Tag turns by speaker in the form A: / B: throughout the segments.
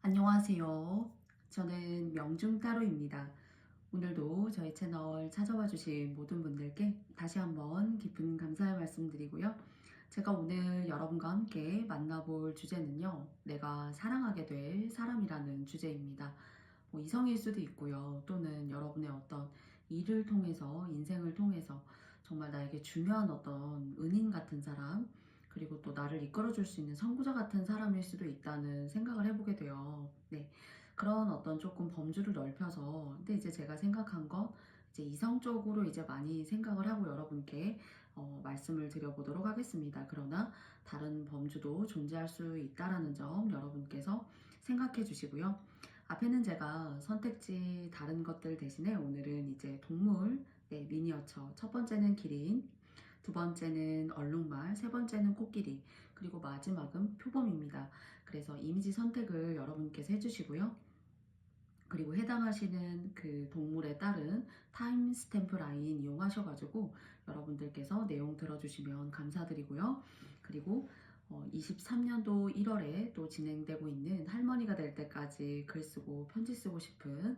A: 안녕하세요. 저는 명중따로입니다. 오늘도 저희 채널 찾아와 주신 모든 분들께 다시 한번 깊은 감사의 말씀드리고요. 제가 오늘 여러분과 함께 만나볼 주제는요. 내가 사랑하게 될 사람이라는 주제입니다. 뭐 이성일 수도 있고요. 또는 여러분의 어떤 일을 통해서, 인생을 통해서 정말 나에게 중요한 어떤 은인 같은 사람, 그리고 또 나를 이끌어줄 수 있는 선구자 같은 사람일 수도 있다는 생각을 해보게 돼요. 네. 그런 어떤 조금 범주를 넓혀서, 근데 이제 제가 생각한 건 이제 이성적으로 이제 많이 생각을 하고 여러분께 말씀을 드려보도록 하겠습니다. 그러나 다른 범주도 존재할 수 있다라는 점 여러분께서 생각해 주시고요. 앞에는 제가 선택지 다른 것들 대신에 오늘은 이제 동물, 네, 미니어처. 첫 번째는 기린, 두 번째는 얼룩말, 세 번째는 코끼리, 그리고 마지막은 표범입니다. 그래서 이미지 선택을 여러분께서 해주시고요. 그리고 해당하시는 그 동물에 따른 타임 스탬프 라인 이용하셔가지고 여러분들께서 내용 들어주시면 감사드리고요. 그리고 23년도 1월에 또 진행되고 있는 할머니가 될 때까지 글 쓰고 편지 쓰고 싶은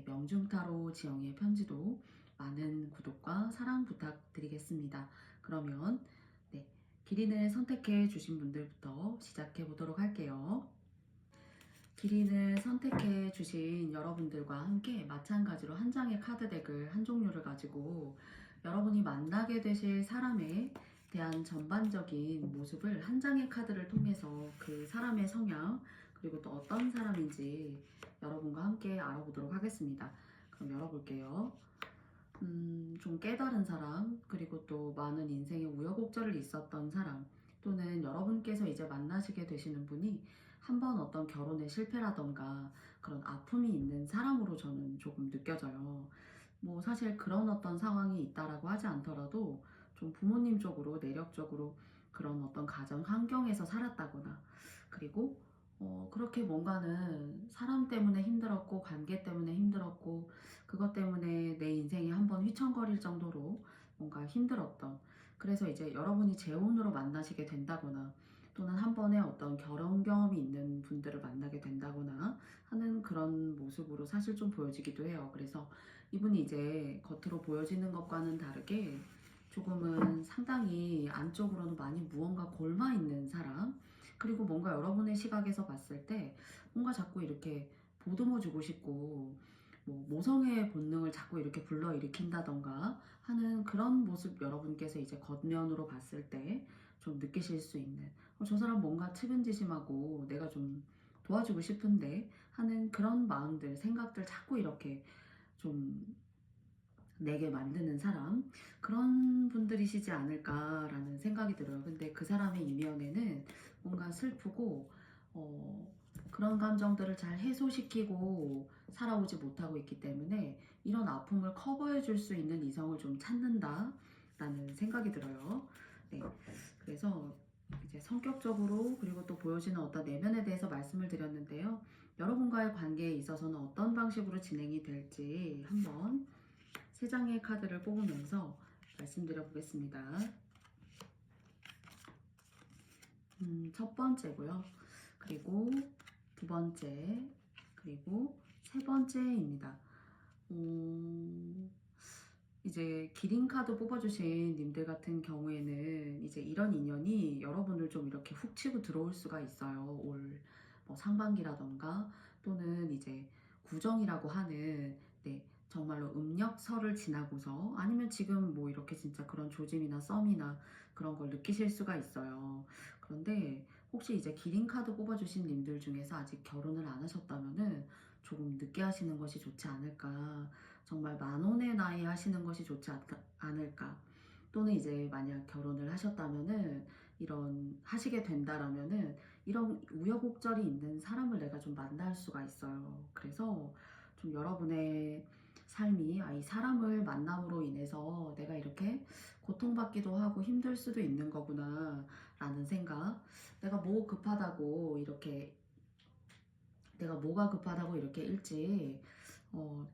A: 명중타로 지영의 편지도 많은 구독과 사랑 부탁드리겠습니다. 그러면 기린을 선택해 주신 분들부터 시작해 보도록 할게요. 기린을 선택해 주신 여러분들과 함께 마찬가지로 한 장의 카드 덱을 한 종류를 가지고 여러분이 만나게 되실 사람에 대한 전반적인 모습을 한 장의 카드를 통해서 그 사람의 성향 그리고 또 어떤 사람인지 여러분과 함께 알아보도록 하겠습니다. 그럼 열어볼게요. 좀 깨달은 사람, 그리고 또 많은 인생의 우여곡절을 있었던 사람, 또는 여러분께서 이제 만나시게 되시는 분이 한번 어떤 결혼의 실패라던가 그런 아픔이 있는 사람으로 저는 조금 느껴져요. 뭐 사실 그런 어떤 상황이 있다라고 하지 않더라도 좀 부모님 쪽으로 내력적으로 그런 어떤 가정 환경에서 살았다거나 그리고 그렇게 뭔가는 사람 때문에 힘들었고 관계 때문에 힘들었고 그것 때문에 내 인생이 한번 휘청거릴 정도로 뭔가 힘들었던 그래서 이제 여러분이 재혼으로 만나시게 된다거나 또는 한 번의 어떤 결혼 경험이 있는 분들을 만나게 된다거나 하는 그런 모습으로 사실 좀 보여지기도 해요. 그래서 이분이 이제 겉으로 보여지는 것과는 다르게 조금은 상당히 안쪽으로는 많이 무언가 골마 있는 사람 그리고 뭔가 여러분의 시각에서 봤을 때 뭔가 자꾸 이렇게 보듬어 주고 싶고 뭐 모성애의 본능을 자꾸 이렇게 불러일으킨다던가 하는 그런 모습 여러분께서 이제 겉면으로 봤을 때 좀 느끼실 수 있는 저 사람 뭔가 측은지심하고 내가 좀 도와주고 싶은데 하는 그런 마음들 생각들 자꾸 이렇게 좀 내게 만드는 사람 그런 분들이시지 않을까라는 생각이 들어요. 근데 그 사람의 이면에는 뭔가 슬프고 그런 감정들을 잘 해소시키고 살아오지 못하고 있기 때문에 이런 아픔을 커버해 줄 수 있는 이성을 좀 찾는다라는 생각이 들어요. 네, 그래서 이제 성격적으로 그리고 또 보여지는 어떤 내면에 대해서 말씀을 드렸는데요. 여러분과의 관계에 있어서는 어떤 방식으로 진행이 될지 한번 세 장의 카드를 뽑으면서 말씀드려 보겠습니다. 첫 번째고요. 그리고 두 번째, 그리고 세 번째입니다. 이제 기린 카드 뽑아주신 님들 같은 경우에는 이제 이런 인연이 여러분을 좀 이렇게 훅 치고 들어올 수가 있어요. 올 뭐 상반기라던가 또는 이제 구정이라고 하는 정말로 음력설을 지나고서 아니면 지금 뭐 이렇게 진짜 그런 조짐이나 썸이나 그런 걸 느끼실 수가 있어요. 그런데 혹시 이제 기린 카드 뽑아주신 님들 중에서 아직 결혼을 안 하셨다면은 조금 늦게 하시는 것이 좋지 않을까. 정말 만혼의 나이에 하시는 것이 좋지 않을까. 또는 이제 만약 결혼을 하셨다면은 이런 하시게 된다라면은 이런 우여곡절이 있는 사람을 내가 좀 만날 수가 있어요. 그래서 좀 여러분의 삶이 이 사람을 만남으로 인해서 내가 이렇게 고통받기도 하고 힘들 수도 있는 거구나 라는 생각 내가 뭐 급하다고 이렇게 내가 뭐가 급하다고 이렇게 일찍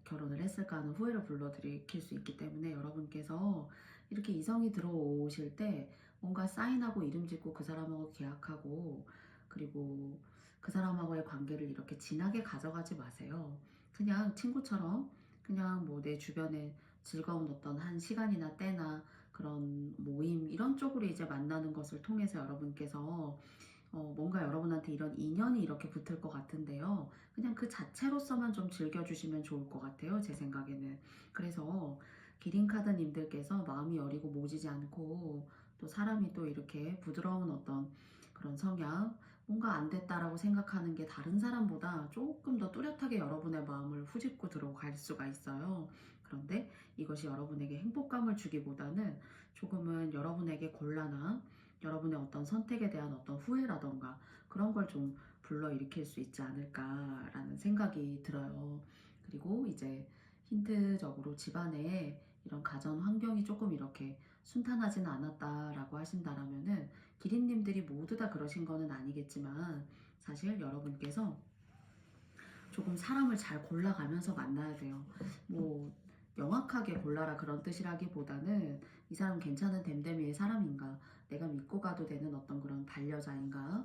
A: 결혼을 했을까 하는 후회를 불러들이킬 수 있기 때문에 여러분께서 이렇게 이성이 들어오실 때 뭔가 사인하고 이름 짓고 그 사람하고 계약하고 그리고 그 사람하고의 관계를 이렇게 진하게 가져가지 마세요. 그냥 친구처럼 그냥 뭐 내 주변에 즐거운 어떤 한 시간이나 때나 그런 모임 이런 쪽으로 이제 만나는 것을 통해서 여러분께서 뭔가 여러분한테 이런 인연이 이렇게 붙을 것 같은데요. 그냥 그 자체로서만 좀 즐겨주시면 좋을 것 같아요. 제 생각에는. 그래서 기린카드님들께서 마음이 여리고 모지지 않고 또 사람이 또 이렇게 부드러운 어떤 그런 성향, 뭔가 안 됐다라고 생각하는 게 다른 사람보다 조금 더 뚜렷하게 여러분의 마음을 후집고 들어갈 수가 있어요. 그런데 이것이 여러분에게 행복감을 주기보다는 조금은 여러분에게 곤란함, 여러분의 어떤 선택에 대한 어떤 후회라던가 그런 걸 좀 불러일으킬 수 있지 않을까라는 생각이 들어요. 그리고 이제 힌트적으로 집안에 이런 가전 환경이 조금 이렇게 순탄하지는 않았다라고 하신다라면은 기린님들이 모두 다 그러신 거는 아니겠지만 사실 여러분께서 조금 사람을 잘 골라가면서 만나야 돼요. 뭐 명확하게 골라라 그런 뜻이라기보다는 이 사람 괜찮은 댐댐이의 사람인가, 내가 믿고 가도 되는 어떤 그런 반려자인가,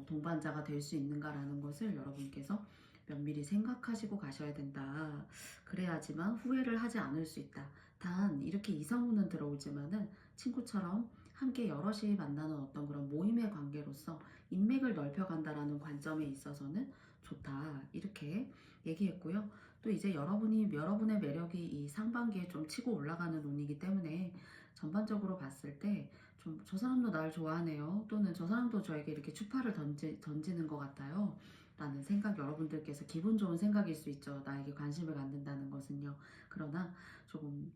A: 동반자가 될 수 있는가라는 것을 여러분께서 면밀히 생각하시고 가셔야 된다. 그래야지만 후회를 하지 않을 수 있다. 단 이렇게 이성우는 들어오지만은 친구처럼 함께 여럿이 만나는 어떤 그런 모임의 관계로서 인맥을 넓혀간다라는 관점에 있어서는 좋다 이렇게 얘기했고요. 또 이제 여러분의 매력이 이 상반기에 좀 치고 올라가는 운이기 때문에 전반적으로 봤을 때 좀 저 사람도 날 좋아하네요, 또는 저 사람도 저에게 이렇게 추파를 던지는 것 같아요 라는 생각, 여러분들께서 기분 좋은 생각일 수 있죠. 나에게 관심을 갖는다는 것은요. 그러나 조금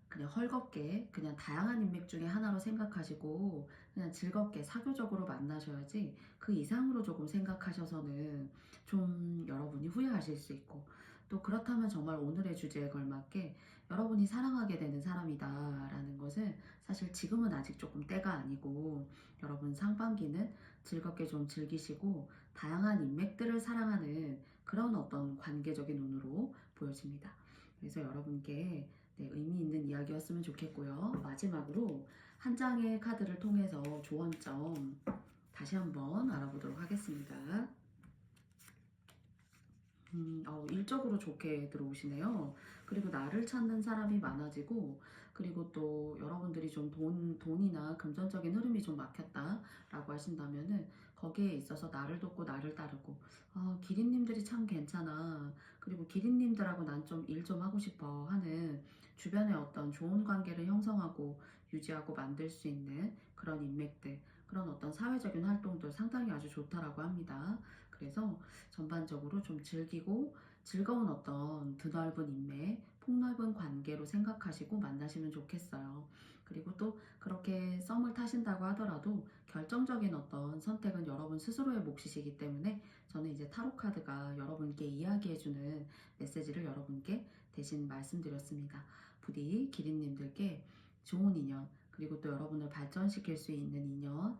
A: 그냥 헐겁게 그냥 다양한 인맥 중에 하나로 생각하시고 그냥 즐겁게 사교적으로 만나셔야지, 그 이상으로 조금 생각하셔서는 좀 여러분이 후회하실 수 있고, 또 그렇다면 정말 오늘의 주제에 걸맞게 여러분이 사랑하게 되는 사람이다라는 것은 사실 지금은 아직 조금 때가 아니고 여러분 상반기는 즐겁게 좀 즐기시고 다양한 인맥들을 사랑하는 그런 어떤 관계적인 운으로 보여집니다. 그래서 여러분께 의미 있는 이야기였으면 좋겠고요. 마지막으로 한 장의 카드를 통해서 조언점 다시 한번 알아보도록 하겠습니다. 일적으로 좋게 들어오시네요. 그리고 나를 찾는 사람이 많아지고, 그리고 또 여러분들이 좀 돈이나 금전적인 흐름이 좀 막혔다라고 하신다면은 거기에 있어서 나를 돕고 나를 따르고, 기린님들이 참 괜찮아. 그리고 기린님들하고 난 좀 일 좀 하고 싶어 하는 주변에 어떤 좋은 관계를 형성하고 유지하고 만들 수 있는 그런 인맥들, 그런 어떤 사회적인 활동들 상당히 아주 좋다라고 합니다. 그래서 전반적으로 좀 즐기고 즐거운 어떤 드넓은 인맥, 폭넓은 관계로 생각하시고 만나시면 좋겠어요. 그리고 또 그렇게 썸을 타신다고 하더라도 결정적인 어떤 선택은 여러분 스스로의 몫이시기 때문에 저는 이제 타로 카드가 여러분께 이야기해주는 메시지를 여러분께 대신 말씀드렸습니다. 부디 기린님들께 좋은 인연, 그리고 또 여러분을 발전시킬 수 있는 인연,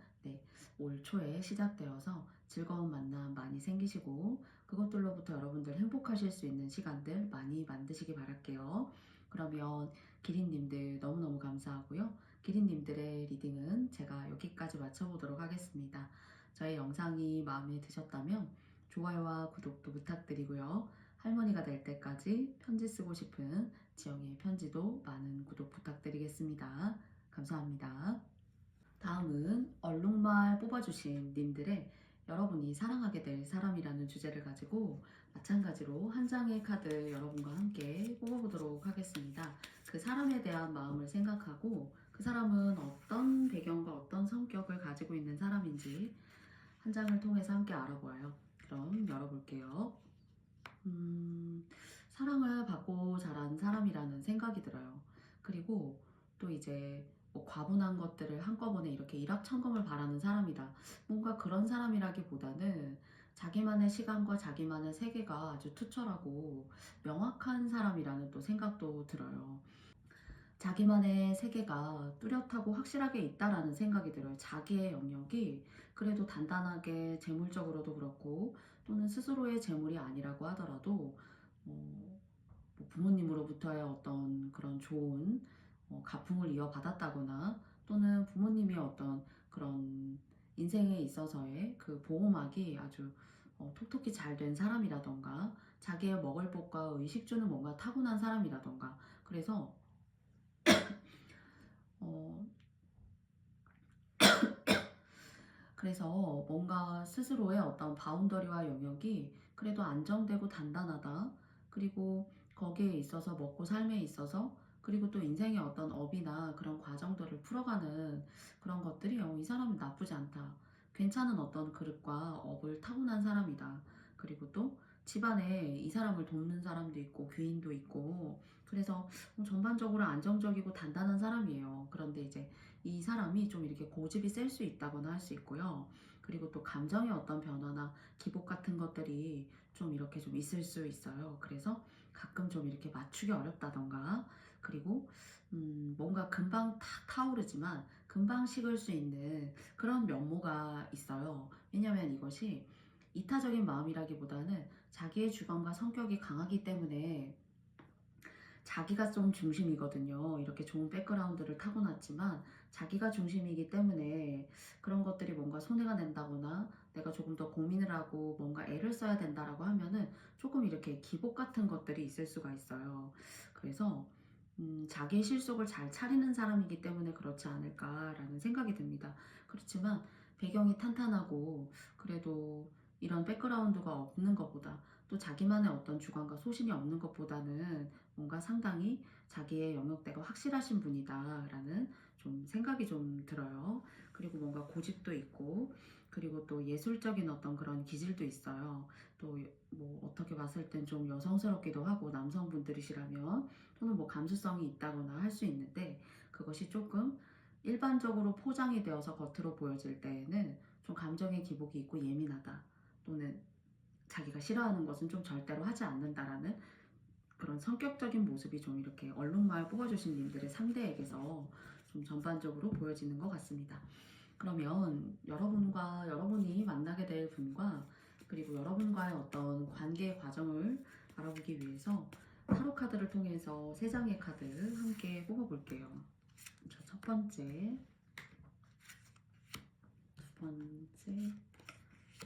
A: 올 초에 시작되어서 즐거운 만남 많이 생기시고 그것들로부터 여러분들 행복하실 수 있는 시간들 많이 만드시기 바랄게요. 그러면 기린님들 너무너무 감사하고요. 기린님들의 리딩은 제가 여기까지 마쳐보도록 하겠습니다. 저의 영상이 마음에 드셨다면 좋아요와 구독도 부탁드리고요. 할머니가 될 때까지 편지 쓰고 싶은 지영의 편지도 많은 구독 부탁드리겠습니다. 감사합니다. 다음은 얼룩말 뽑아주신 님들의 여러분이 사랑하게 될 사람이라는 주제를 가지고 마찬가지로 한 장의 카드 여러분과 함께 뽑아보도록 하겠습니다. 그 사람에 대한 마음을 생각하고 그 사람은 어떤 배경과 어떤 성격을 가지고 있는 사람인지 한 장을 통해서 함께 알아보아요. 그럼 열어볼게요. 사랑을 받고 자란 사람이라는 생각이 들어요. 그리고 또 이제 뭐 과분한 것들을 한꺼번에 이렇게 일확천금을 바라는 사람이다, 뭔가 그런 사람이라기보다는 자기만의 시간과 자기만의 세계가 아주 투철하고 명확한 사람이라는 또 생각도 들어요. 자기만의 세계가 뚜렷하고 확실하게 있다라는 생각이 들어요. 자기의 영역이 그래도 단단하게 재물적으로도 그렇고, 또는 스스로의 재물이 아니라고 하더라도 뭐 부모님으로부터의 어떤 그런 좋은 가풍을 이어받았다거나, 또는 부모님이 어떤 그런 인생에 있어서의 그 보호막이 아주 톡톡히 잘 된 사람이라던가 자기의 먹을 법과 의식주는 뭔가 타고난 사람이라던가 그래서 어, 그래서 뭔가 스스로의 어떤 바운더리와 영역이 그래도 안정되고 단단하다. 그리고 거기에 있어서 먹고 삶에 있어서 그리고 또 인생의 어떤 업이나 그런 과정들을 풀어가는 그런 것들이 이 사람은 나쁘지 않다. 괜찮은 어떤 그릇과 업을 타고난 사람이다. 그리고 또 집안에 이 사람을 돕는 사람도 있고 귀인도 있고 그래서 전반적으로 안정적이고 단단한 사람이에요. 그런데 이제 이 사람이 좀 이렇게 고집이 셀 수 있다거나 할 수 있고요. 그리고 또 감정의 어떤 변화나 기복 같은 것들이 좀 이렇게 좀 있을 수 있어요. 그래서 가끔 좀 이렇게 맞추기 어렵다던가 그리고 뭔가 금방 탁 타오르지만 금방 식을 수 있는 그런 면모가 있어요. 왜냐하면 이것이 이타적인 마음이라기보다는 자기의 주관과 성격이 강하기 때문에 자기가 좀 중심이거든요. 이렇게 좋은 백그라운드를 타고났지만 자기가 중심이기 때문에 그런 것들이 뭔가 손해가 된다거나 내가 조금 더 고민을 하고 뭔가 애를 써야 된다라고 하면은 조금 이렇게 기복 같은 것들이 있을 수가 있어요. 그래서 자기의 실속을 잘 차리는 사람이기 때문에 그렇지 않을까라는 생각이 듭니다. 그렇지만 배경이 탄탄하고 그래도 이런 백그라운드가 없는 것보다 또 자기만의 어떤 주관과 소신이 없는 것보다는 뭔가 상당히 자기의 영역대가 확실하신 분이다라는 좀 생각이 좀 들어요. 그리고 뭔가 고집도 있고 그리고 또 예술적인 어떤 그런 기질도 있어요. 또 뭐 어떻게 봤을 땐 좀 여성스럽기도 하고 남성분들이시라면 또는 뭐 감수성이 있다거나 할 수 있는데 그것이 조금 일반적으로 포장이 되어서 겉으로 보여질 때에는 좀 감정의 기복이 있고 예민하다 또는 자기가 싫어하는 것은 좀 절대로 하지 않는다라는 그런 성격적인 모습이 좀 이렇게 얼룩말 뽑아주신 님들의 상대에게서 좀 전반적으로 보여지는 것 같습니다. 그러면 여러분과 여러분이 만나게 될 분과 그리고 여러분과의 어떤 관계 과정을 알아보기 위해서 타로 카드를 통해서 세 장의 카드 함께 뽑아볼게요. 첫 번째, 두 번째,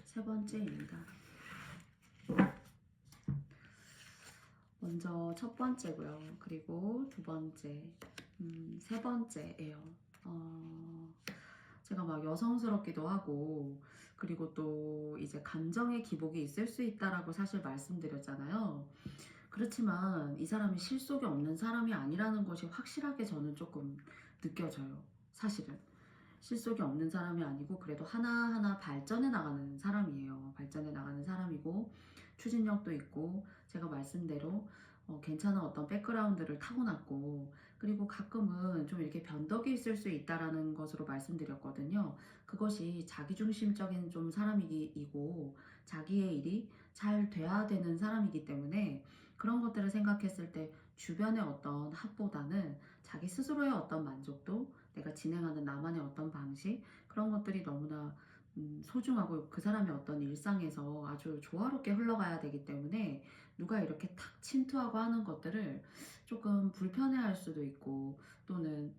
A: 세 번째입니다. 먼저 첫 번째고요. 그리고 두 번째, 세 번째예요. 제가 막 여성스럽기도 하고 그리고 또 이제 감정의 기복이 있을 수 있다라고 사실 말씀드렸잖아요. 그렇지만 이 사람이 실속이 없는 사람이 아니라는 것이 확실하게 저는 조금 느껴져요. 사실은. 실속이 없는 사람이 아니고 그래도 하나하나 발전해 나가는 사람이에요. 발전해 나가는 사람이고 추진력도 있고 제가 말씀대로 괜찮은 어떤 백그라운드를 타고났고 그리고 가끔은 좀 이렇게 변덕이 있을 수 있다라는 것으로 말씀드렸거든요. 그것이 자기중심적인 좀 사람이고 자기의 일이 잘 돼야 되는 사람이기 때문에 그런 것들을 생각했을 때 주변의 어떤 합보다는 자기 스스로의 어떤 만족도 내가 진행하는 나만의 어떤 방식 그런 것들이 너무나 소중하고 그 사람의 어떤 일상에서 아주 조화롭게 흘러가야 되기 때문에 누가 이렇게 탁 침투하고 하는 것들을 조금 불편해할 수도 있고 또는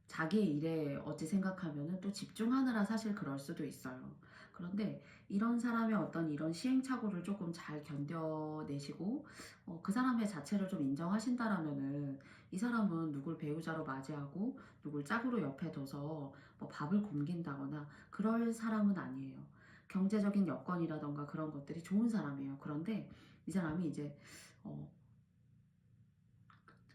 A: 자기의 일에 어찌 생각하면은 또 집중하느라 사실 그럴 수도 있어요. 그런데 이런 사람의 어떤 이런 시행착오를 조금 잘 견뎌내시고 그 사람의 자체를 좀 인정하신다라면은 이 사람은 누굴 배우자로 맞이하고 누굴 짝으로 옆에 둬서 뭐 밥을 굶긴다거나 그럴 사람은 아니에요. 경제적인 여건이라던가 그런 것들이 좋은 사람이에요. 그런데 이 사람이 이제 어,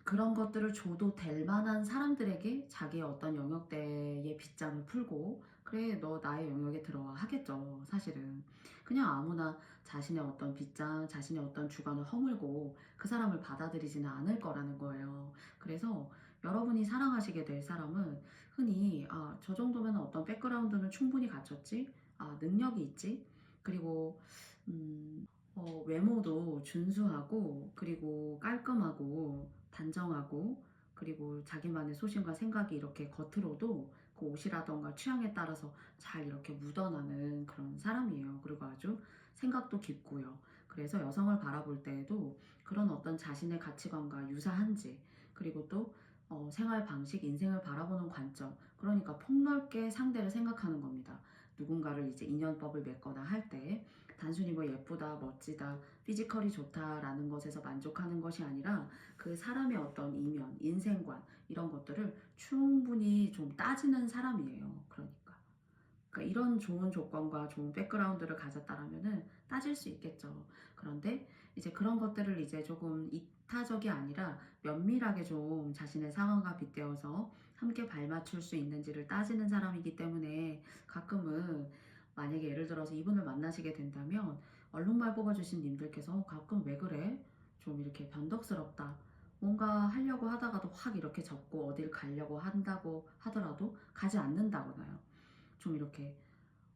A: 그런 것들을 줘도 될 만한 사람들에게 자기의 어떤 영역대의 빗장을 풀고 그래 너 나의 영역에 들어와 하겠죠. 사실은 그냥 아무나 자신의 어떤 빗장 자신의 어떤 주관을 허물고 그 사람을 받아들이지는 않을 거라는 거예요. 그래서 여러분이 사랑하시게 될 사람은 흔히 저 정도면 어떤 백그라운드는 충분히 갖췄지 능력이 있지 그리고 외모도 준수하고 그리고 깔끔하고 단정하고 그리고 자기만의 소신과 생각이 이렇게 겉으로도 그 옷이라던가 취향에 따라서 잘 이렇게 묻어나는 그런 사람이에요. 그리고 아주 생각도 깊고요. 그래서 여성을 바라볼 때에도 그런 어떤 자신의 가치관과 유사한지 그리고 또 생활 방식, 인생을 바라보는 관점 그러니까 폭넓게 상대를 생각하는 겁니다. 누군가를 이제 인연법을 맺거나 할 때 단순히 뭐 예쁘다, 멋지다, 피지컬이 좋다라는 것에서 만족하는 것이 아니라 그 사람의 어떤 이면, 인생관 이런 것들을 충분히 좀 따지는 사람이에요. 그러니까 이런 좋은 조건과 좋은 백그라운드를 가졌다라면은 따질 수 있겠죠. 그런데 이제 그런 것들을 이제 조금 이타적이 아니라 면밀하게 좀 자신의 상황과 빗대어서 함께 발맞출 수 있는지를 따지는 사람이기 때문에 가끔은 만약에 예를 들어서 이분을 만나시게 된다면 얼룩말 뽑아주신 님들께서 가끔 왜 그래? 좀 이렇게 변덕스럽다. 뭔가 하려고 하다가도 확 이렇게 접고 어딜 가려고 한다고 하더라도 가지 않는다거나요. 좀 이렇게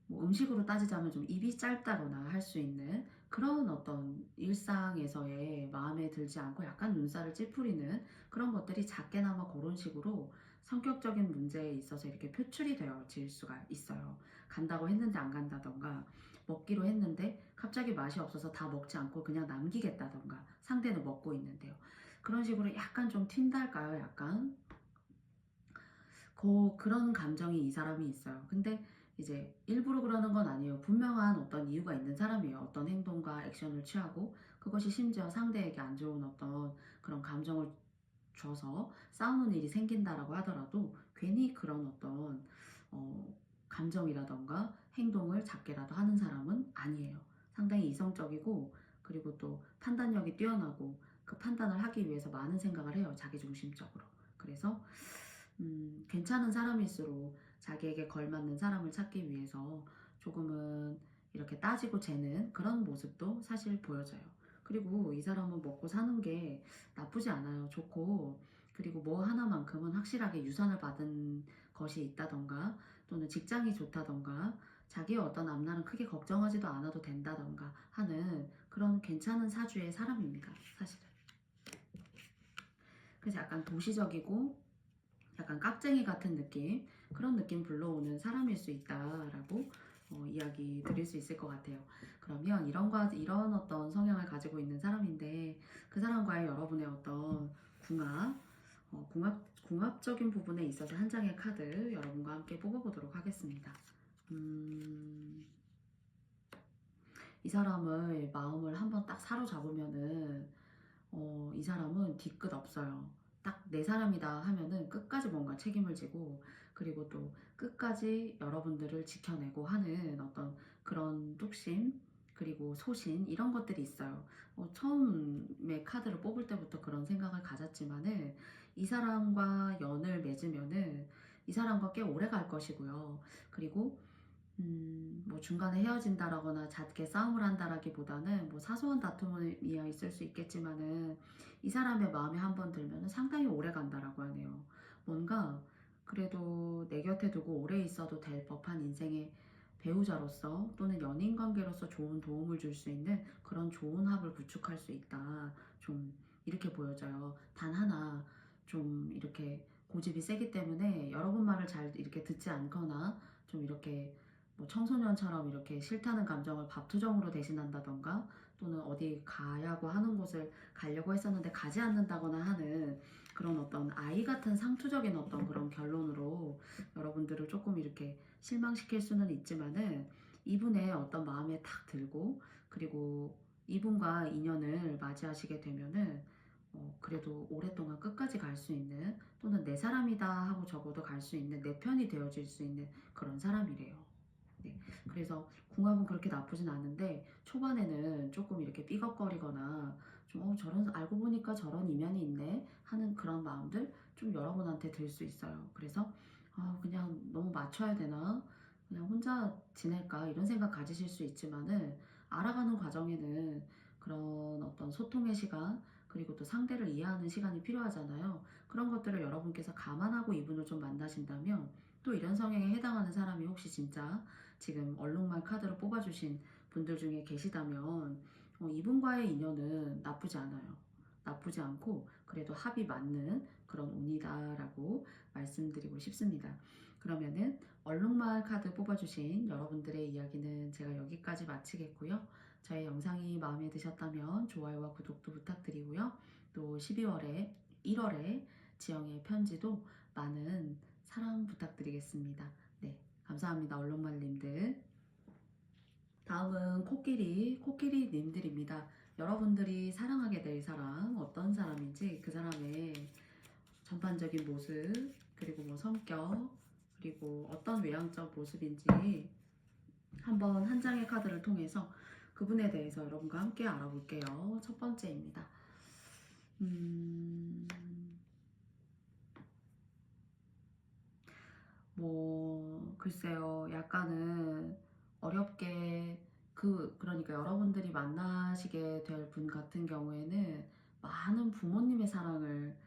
A: 뭐 음식으로 따지자면 좀 입이 짧다거나 할 수 있는 그런 어떤 일상에서의 마음에 들지 않고 약간 눈살을 찌푸리는 그런 것들이 작게나마 그런 식으로 성격적인 문제에 있어서 이렇게 표출이 되어질 수가 있어요. 간다고 했는데 안 간다던가 먹기로 했는데 갑자기 맛이 없어서 다 먹지 않고 그냥 남기겠다던가 상대는 먹고 있는데요. 그런 식으로 약간 좀 튄달까요? 약간 그런 감정이 이 사람이 있어요. 근데 이제 일부러 그러는 건 아니에요. 분명한 어떤 이유가 있는 사람이에요. 어떤 행동과 액션을 취하고 그것이 심지어 상대에게 안 좋은 어떤 그런 감정을 줘서 싸우는 일이 생긴다라고 하더라도 괜히 그런 어떤 어, 감정이라던가 행동을 작게라도 하는 사람은 아니에요. 상당히 이성적이고 그리고 또 판단력이 뛰어나고 그 판단을 하기 위해서 많은 생각을 해요. 자기중심적으로. 그래서 괜찮은 사람일수록 자기에게 걸맞는 사람을 찾기 위해서 조금은 이렇게 따지고 재는 그런 모습도 사실 보여져요. 그리고 이 사람은 먹고 사는 게 나쁘지 않아요. 좋고, 그리고 뭐 하나만큼은 확실하게 유산을 받은 것이 있다던가, 또는 직장이 좋다던가, 자기의 어떤 앞날은 크게 걱정하지도 않아도 된다던가 하는 그런 괜찮은 사주의 사람입니다. 사실은. 그래서 약간 도시적이고 약간 깍쟁이 같은 느낌 그런 느낌 불러오는 사람일 수 있다라고 이야기 드릴 수 있을 것 같아요. 그러면 이런 어떤 성향을 가지고 있는 사람인데 그 사람과의 여러분의 어떤 궁합적인 부분에 있어서 한 장의 카드 여러분과 함께 뽑아보도록 하겠습니다. 이 사람의 마음을 한번 딱 사로잡으면은 이 사람은 뒤끝 없어요. 딱 내 사람이다 하면은 끝까지 뭔가 책임을 지고 그리고 또 끝까지 여러분들을 지켜내고 하는 어떤 그런 뚝심 그리고 소신 이런 것들이 있어요. 처음에 카드를 뽑을 때부터 그런 생각을 가졌지만은 이 사람과 연을 맺으면은 이 사람과 꽤 오래 갈 것이고요. 그리고 뭐 중간에 헤어진다라거나 잦게 싸움을 한다라기보다는 뭐 사소한 다툼이야 있을 수 있겠지만은 이 사람의 마음에 한번 들면은 상당히 오래 간다라고 하네요. 뭔가 그래도 내 곁에 두고 오래 있어도 될 법한 인생의 배우자로서 또는 연인 관계로서 좋은 도움을 줄 수 있는 그런 좋은 합을 구축할 수 있다. 좀 이렇게 보여져요. 단 하나 좀 이렇게 고집이 세기 때문에 여러분 말을 잘 이렇게 듣지 않거나 좀 이렇게 뭐 청소년처럼 이렇게 싫다는 감정을 밥투정으로 대신한다던가 또는 어디 가야고 하는 곳을 가려고 했었는데 가지 않는다거나 하는 그런 어떤 아이 같은 상투적인 어떤 그런 결론으로 여러분들을 조금 이렇게 실망시킬 수는 있지만은 이분의 어떤 마음에 탁 들고 그리고 이분과 인연을 맞이하시게 되면은 그래도 오랫동안 끝까지 갈 수 있는 또는 내 사람이다 하고 적어도 갈 수 있는 내 편이 되어질 수 있는 그런 사람이래요. 네. 그래서 궁합은 그렇게 나쁘진 않은데 초반에는 조금 이렇게 삐걱거리거나 좀 저런 알고 보니까 저런 이면이 있네 하는 그런 마음들 좀 여러분한테 들 수 있어요. 그래서 그냥 너무 맞춰야 되나 그냥 혼자 지낼까 이런 생각 가지실 수 있지만은 알아가는 과정에는 그런 어떤 소통의 시간 그리고 또 상대를 이해하는 시간이 필요하잖아요. 그런 것들을 여러분께서 감안하고 이분을 좀 만나신다면 또 이런 성향에 해당하는 사람이 혹시 진짜 지금 얼룩말 카드로 뽑아주신 분들 중에 계시다면 이분과의 인연은 나쁘지 않아요. 나쁘지 않고 그래도 합이 맞는 그런 운이다라고 말씀드리고 싶습니다. 그러면은 얼룩말 카드 뽑아주신 여러분들의 이야기는 제가 여기까지 마치겠고요. 저의 영상이 마음에 드셨다면 좋아요와 구독도 부탁드리고요. 또 12월에 1월에 지영의 편지도 많은 사랑 부탁드리겠습니다. 네. 감사합니다, 얼룩말님들. 다음은 코끼리님들입니다. 여러분들이 사랑하게 될 사람, 어떤 사람인지 그 사람의 전반적인 모습, 그리고 뭐 성격, 그리고 어떤 외향적 모습인지 한번 한 장의 카드를 통해서 그분에 대해서 여러분과 함께 알아볼게요. 첫 번째입니다. 글쎄요. 약간은 어렵게 그러니까 여러분들이 만나시게 될 분 같은 경우에는 많은 부모님의 사랑을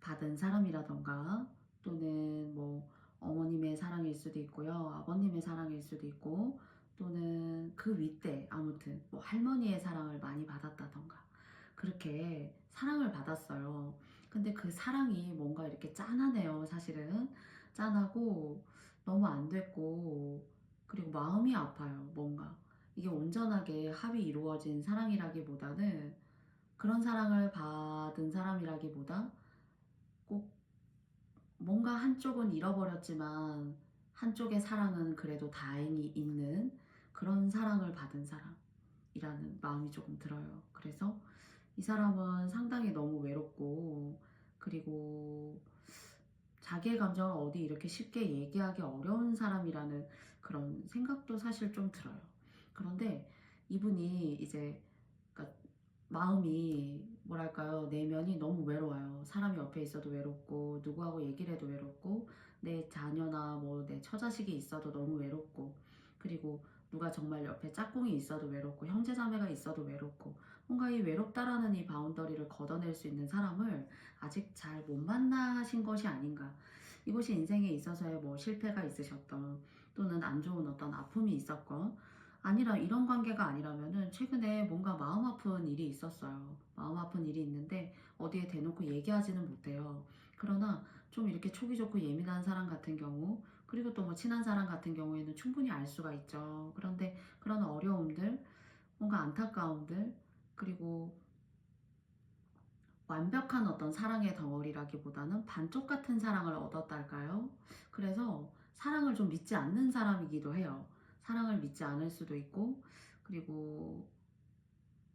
A: 받은 사람이라던가 또는 뭐 어머님의 사랑일 수도 있고요. 아버님의 사랑일 수도 있고 또는 그 윗대 아무튼 뭐 할머니의 사랑을 많이 받았다던가 그렇게 사랑을 받았어요. 근데 그 사랑이 뭔가 이렇게 짠하네요. 사실은 짠하고 너무 안 됐고 그리고 마음이 아파요. 뭔가 이게 온전하게 합이 이루어진 사랑이라기보다는 그런 사랑을 받은 사람이라기보다 꼭 뭔가 한쪽은 잃어버렸지만 한쪽의 사랑은 그래도 다행히 있는 그런 사랑을 받은 사람이라는 마음이 조금 들어요. 그래서 이 사람은 상당히 너무 외롭고 그리고 자기의 감정을 어디 이렇게 쉽게 얘기하기 어려운 사람이라는 그런 생각도 사실 좀 들어요. 그런데 이분이 이제 그러니까 마음이 뭐랄까요, 내면이 너무 외로워요. 사람이 옆에 있어도 외롭고 누구하고 얘기를 해도 외롭고 내 자녀나 뭐 내 처자식이 있어도 너무 외롭고 그리고 누가 정말 옆에 짝꿍이 있어도 외롭고 형제자매가 있어도 외롭고 뭔가 이 외롭다라는 이 바운더리를 걷어낼 수 있는 사람을 아직 잘 못 만나신 것이 아닌가. 이것이 인생에 있어서의 뭐 실패가 있으셨던 또는 안 좋은 어떤 아픔이 있었건 아니라 이런 관계가 아니라면은 최근에 뭔가 마음 아픈 일이 있었어요. 마음 아픈 일이 있는데 어디에 대놓고 얘기하지는 못해요. 그러나 좀 이렇게 촉이 좋고 예민한 사람 같은 경우 그리고 또 뭐 친한 사람 같은 경우에는 충분히 알 수가 있죠. 그런데 그런 어려움들, 뭔가 안타까움들, 그리고 완벽한 어떤 사랑의 덩어리라기보다는 반쪽 같은 사랑을 얻었달까요? 그래서 사랑을 좀 믿지 않는 사람이기도 해요. 사랑을 믿지 않을 수도 있고, 그리고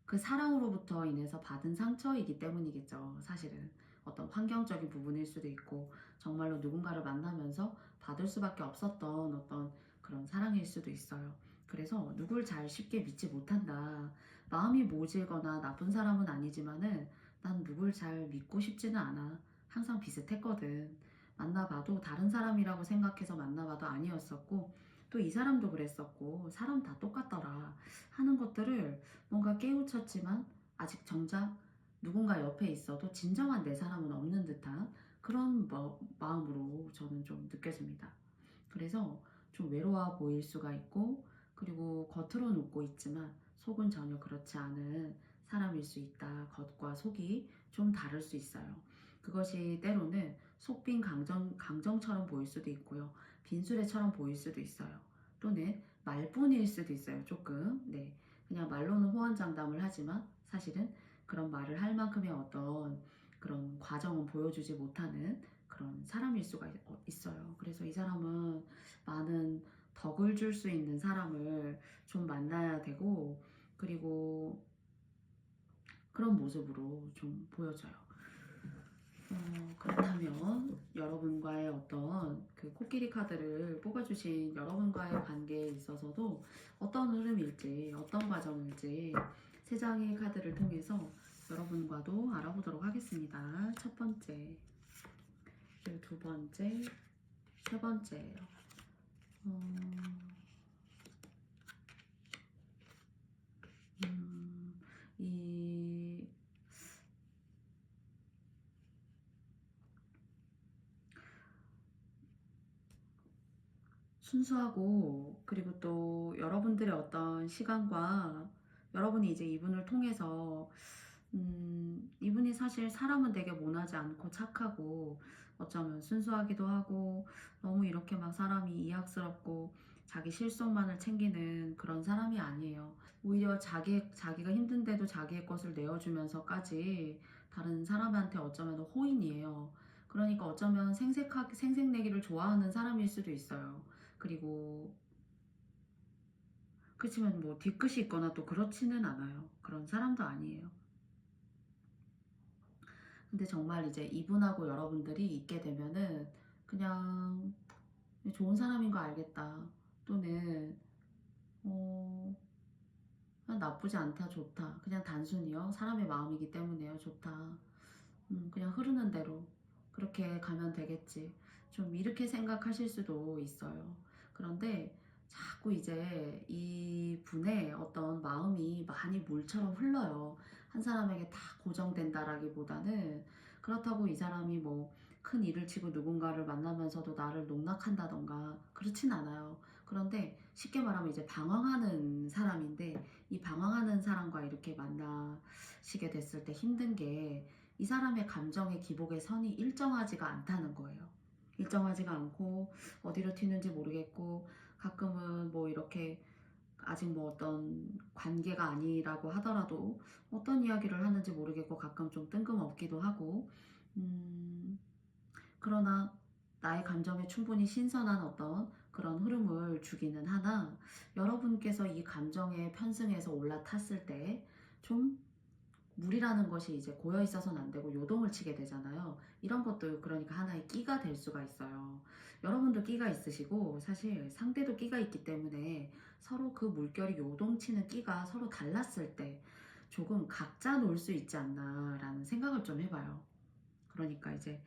A: 그 사랑으로부터 인해서 받은 상처이기 때문이겠죠. 사실은 어떤 환경적인 부분일 수도 있고, 정말로 누군가를 만나면서 받을 수밖에 없었던 어떤 그런 사랑일 수도 있어요. 그래서 누굴 잘 쉽게 믿지 못한다. 마음이 모질거나 나쁜 사람은 아니지만은 난 누굴 잘 믿고 싶지는 않아. 항상 비슷했거든. 만나봐도 다른 사람이라고 생각해서 만나봐도 아니었었고, 또 이 사람도 그랬었고, 사람 다 똑같더라 하는 것들을 뭔가 깨우쳤지만 아직 정작 누군가 옆에 있어도 진정한 내 사람은 없는 듯한 그런 마음으로 저는 좀 느껴집니다. 그래서 좀 외로워 보일 수가 있고 그리고 겉으로는 웃고 있지만 속은 전혀 그렇지 않은 사람일 수 있다. 겉과 속이 좀 다를 수 있어요. 그것이 때로는 속빈 강정처럼 보일 수도 있고요. 빈수레처럼 보일 수도 있어요. 또는 말뿐일 수도 있어요. 조금. 네. 그냥 말로는 호언장담을 하지만 사실은 그런 말을 할 만큼의 어떤 그런 과정은 보여주지 못하는 그런 사람일 수가 있어요. 그래서 이 사람은 많은 덕을 줄 수 있는 사람을 좀 만나야 되고 그리고 그런 모습으로 좀 보여져요. 그렇다면 여러분과의 어떤 그 코끼리 카드를 뽑아주신 여러분과의 관계에 있어서도 어떤 흐름일지 어떤 과정일지 세 장의 카드를 통해서 여러분과도 알아보도록 하겠습니다. 첫 번째, 그리고 두 번째, 세 번째예요. 이 순수하고 그리고 또 여러분들의 어떤 시간과 여러분이 이제 이분을 통해서 이분이 사실 사람은 되게 모나지 않고 착하고 어쩌면 순수하기도 하고 너무 이렇게 막 사람이 이악스럽고 자기 실속만을 챙기는 그런 사람이 아니에요. 오히려 자기가 힘든데도 자기의 것을 내어주면서까지 다른 사람한테 어쩌면 호인이에요. 그러니까 어쩌면 생색내기를 좋아하는 사람일 수도 있어요. 그리고 그렇지만 뭐 뒤끝이 있거나 또 그렇지는 않아요. 그런 사람도 아니에요. 근데 정말 이제 이분하고 여러분들이 있게 되면은 그냥 좋은 사람인 거 알겠다. 또는 어 그냥 나쁘지 않다, 좋다. 그냥 단순히요. 사람의 마음이기 때문에요. 좋다. 그냥 흐르는 대로 그렇게 가면 되겠지. 좀 이렇게 생각하실 수도 있어요. 그런데 자꾸 이제 이 분의 어떤 마음이 많이 물처럼 흘러요. 한 사람에게 다 고정된다라기보다는 그렇다고 이 사람이 뭐 큰 일을 치고 누군가를 만나면서도 나를 농락한다던가 그렇진 않아요. 그런데 쉽게 말하면 이제 방황하는 사람인데 이 방황하는 사람과 이렇게 만나시게 됐을 때 힘든 게 이 사람의 감정의 기복의 선이 일정하지가 않다는 거예요. 일정하지가 않고 어디로 튀는지 모르겠고 가끔은 뭐 이렇게 아직 뭐 어떤 관계가 아니라고 하더라도 어떤 이야기를 하는지 모르겠고 가끔 좀 뜬금없기도 하고 그러나 나의 감정에 충분히 신선한 어떤 그런 흐름을 주기는 하나 여러분께서 이 감정에 편승해서 올라탔을 때 좀 물이라는 것이 이제 고여 있어서는 안 되고 요동을 치게 되잖아요. 이런 것도 그러니까 하나의 끼가 될 수가 있어요. 여러분도 끼가 있으시고 사실 상대도 끼가 있기 때문에 서로 그 물결이 요동치는 끼가 서로 달랐을 때 조금 각자 놀 수 있지 않나라는 생각을 좀 해봐요. 그러니까 이제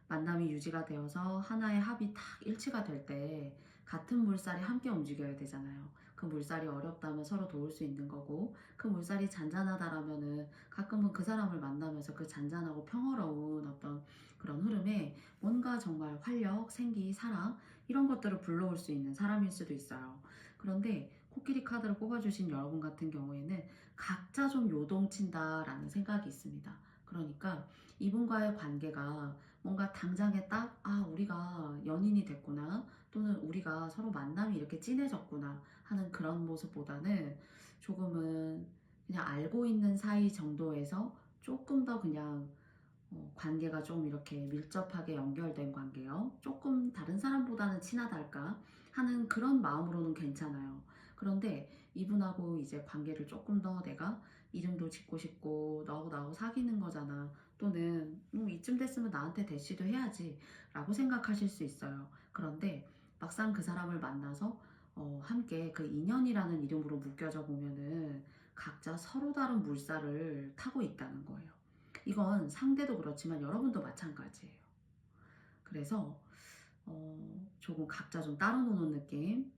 A: 만남이 유지가 되어서 하나의 합이 딱 일치가 될 때 같은 물살이 함께 움직여야 되잖아요. 그 물살이 어렵다면 서로 도울 수 있는 거고 그 물살이 잔잔하다라면은 가끔은 그 사람을 만나면서 그 잔잔하고 평화로운 어떤 그런 흐름에 뭔가 정말 활력, 생기, 사랑 이런 것들을 불러올 수 있는 사람일 수도 있어요. 그런데 코끼리 카드를 뽑아주신 여러분 같은 경우에는 각자 좀 요동친다라는 생각이 있습니다. 그러니까 이분과의 관계가 뭔가 당장에 딱, 아, 우리가 연인이 됐구나. 또는 우리가 서로 만남이 이렇게 진해졌구나 하는 그런 모습보다는 조금은 그냥 알고 있는 사이 정도에서 조금 더 그냥 관계가 좀 이렇게 밀접하게 연결된 관계요. 조금 다른 사람보다는 친하달까 하는 그런 마음으로는 괜찮아요. 그런데 이분하고 이제 관계를 조금 더 내가 이름도 짓고 싶고 너하고 나하고 사귀는 거잖아. 또는 이쯤 됐으면 나한테 대시도 해야지 라고 생각하실 수 있어요. 그런데 막상 그 사람을 만나서 함께 그 인연이라는 이름으로 묶여져 보면은 각자 서로 다른 물살을 타고 있다는 거예요. 이건 상대도 그렇지만 여러분도 마찬가지예요. 그래서 조금 각자 좀 따로 노는 느낌.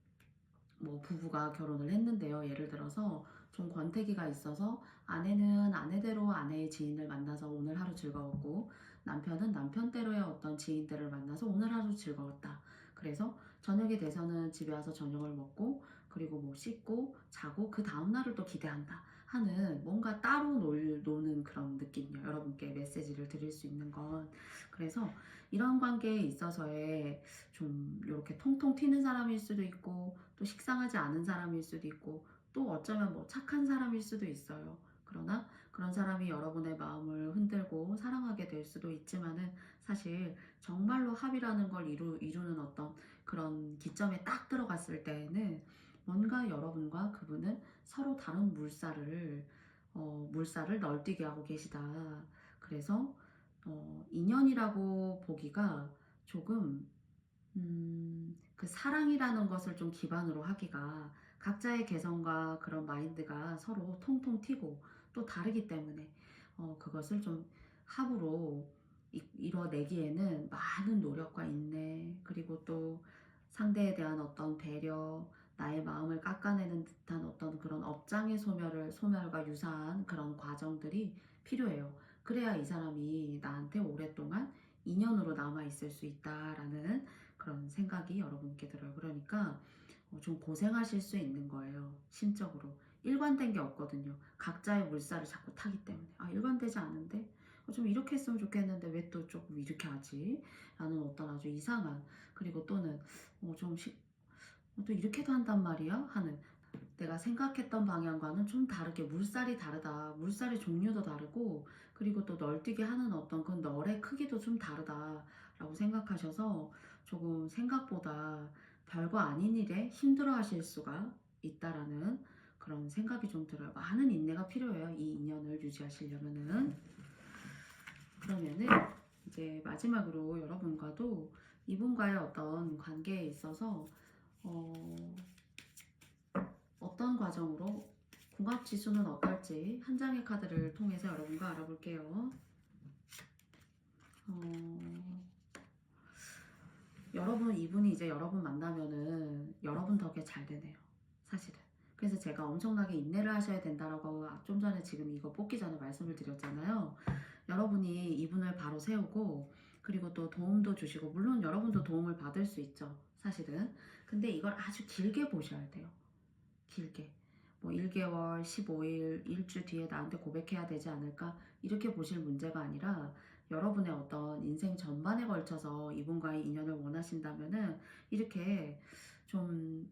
A: 뭐 부부가 결혼을 했는데요. 예를 들어서 좀 권태기가 있어서 아내는 아내대로 아내의 지인을 만나서 오늘 하루 즐거웠고 남편은 남편대로의 어떤 지인들을 만나서 오늘 하루 즐거웠다. 그래서 저녁이 돼서는 집에 와서 저녁을 먹고 그리고 뭐 씻고 자고 그 다음날을 또 기대한다 하는 뭔가 따로 노는 그런 느낌이요. 여러분께 메시지를 드릴 수 있는 건. 그래서 이런 관계에 있어서의 좀 이렇게 통통 튀는 사람일 수도 있고 또 식상하지 않은 사람일 수도 있고 또 어쩌면 뭐 착한 사람일 수도 있어요. 그러나 그런 사람이 여러분의 마음을 흔들고 사랑하게 될 수도 있지만은 사실 정말로 합이라는 걸 이루는 어떤 그런 기점에 딱 들어갔을 때에는 뭔가 여러분과 그분은 서로 다른 물살을 널뛰게 하고 계시다. 그래서 인연이라고 보기가 조금 그 사랑이라는 것을 좀 기반으로 하기가 각자의 개성과 그런 마인드가 서로 통통 튀고 또 다르기 때문에 그것을 좀 합으로 이뤄내기에는 많은 노력과 인내 그리고 또 상대에 대한 어떤 배려 나의 마음을 깎아내는 듯한 어떤 그런 업장의 소멸과 유사한 그런 과정들이 필요해요. 그래야 이 사람이 나한테 오랫동안 인연으로 남아있을 수 있다라는 그런 생각이 여러분께 들어요. 그러니까 좀 고생하실 수 있는 거예요. 심적으로. 일관된 게 없거든요. 각자의 물살을 자꾸 타기 때문에. 아, 일관되지 않은데? 좀 이렇게 했으면 좋겠는데 왜 또 조금 이렇게 하지? 라는 어떤 아주 이상한, 그리고 또는 또 이렇게도 한단 말이야? 하는 내가 생각했던 방향과는 좀 다르게 물살이 다르다. 물살의 종류도 다르고 그리고 또 널뛰게 하는 어떤 그 널의 크기도 좀 다르다라고 생각하셔서 조금 생각보다 별거 아닌 일에 힘들어 하실 수가 있다라는 그런 생각이 좀 들어요. 많은 인내가 필요해요. 이 인연을 유지하시려면은. 그러면은 이제 마지막으로 여러분과도 이분과의 어떤 관계에 있어서 어떤 과정으로 궁합 지수는 어떨지 한 장의 카드를 통해서 여러분과 알아볼게요. 여러분, 이분이 이제 여러분 만나면은 여러분 덕에 잘 되네요. 사실은. 그래서 제가 엄청나게 인내를 하셔야 된다라고 좀 전에 지금 이거 뽑기 전에 말씀을 드렸잖아요. 여러분이 이분을 바로 세우고 그리고 또 도움도 주시고 물론 여러분도 도움을 받을 수 있죠. 사실은. 근데 이걸 아주 길게 보셔야 돼요. 길게. 뭐 1개월, 15일, 일주 뒤에 나한테 고백해야 되지 않을까? 이렇게 보실 문제가 아니라 여러분의 어떤 인생 전반에 걸쳐서 이분과의 인연을 원하신다면은 이렇게 좀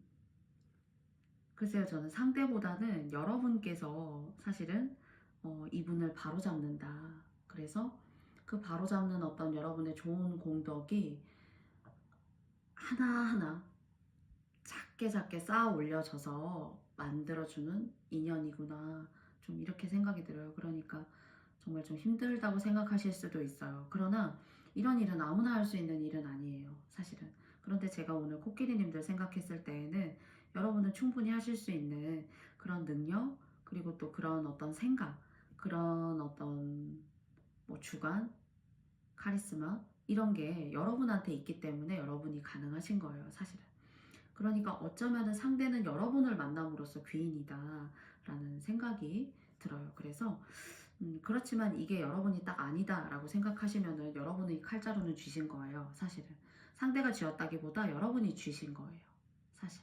A: 글쎄요, 저는 상대보다는 여러분께서 사실은 이분을 바로잡는다. 그래서 그 바로잡는 어떤 여러분의 좋은 공덕이 하나하나 작게 작게 쌓아 올려져서 만들어주는 인연이구나. 좀 이렇게 생각이 들어요. 그러니까 정말 좀 힘들다고 생각하실 수도 있어요. 그러나 이런 일은 아무나 할 수 있는 일은 아니에요. 사실은. 그런데 제가 오늘 코끼리님들 생각했을 때에는 여러분은 충분히 하실 수 있는 그런 능력, 그리고 또 그런 어떤 생각, 그런 어떤 뭐 주관, 카리스마, 이런 게 여러분한테 있기 때문에 여러분이 가능하신 거예요. 사실은. 그러니까 어쩌면 상대는 여러분을 만남으로써 귀인이다 라는 생각이 들어요. 그래서 그렇지만 이게 여러분이 딱 아니다 라고 생각하시면은 여러분의 칼자루는 쥐신 거예요. 사실은. 상대가 쥐었다기보다 여러분이 쥐신 거예요. 사실.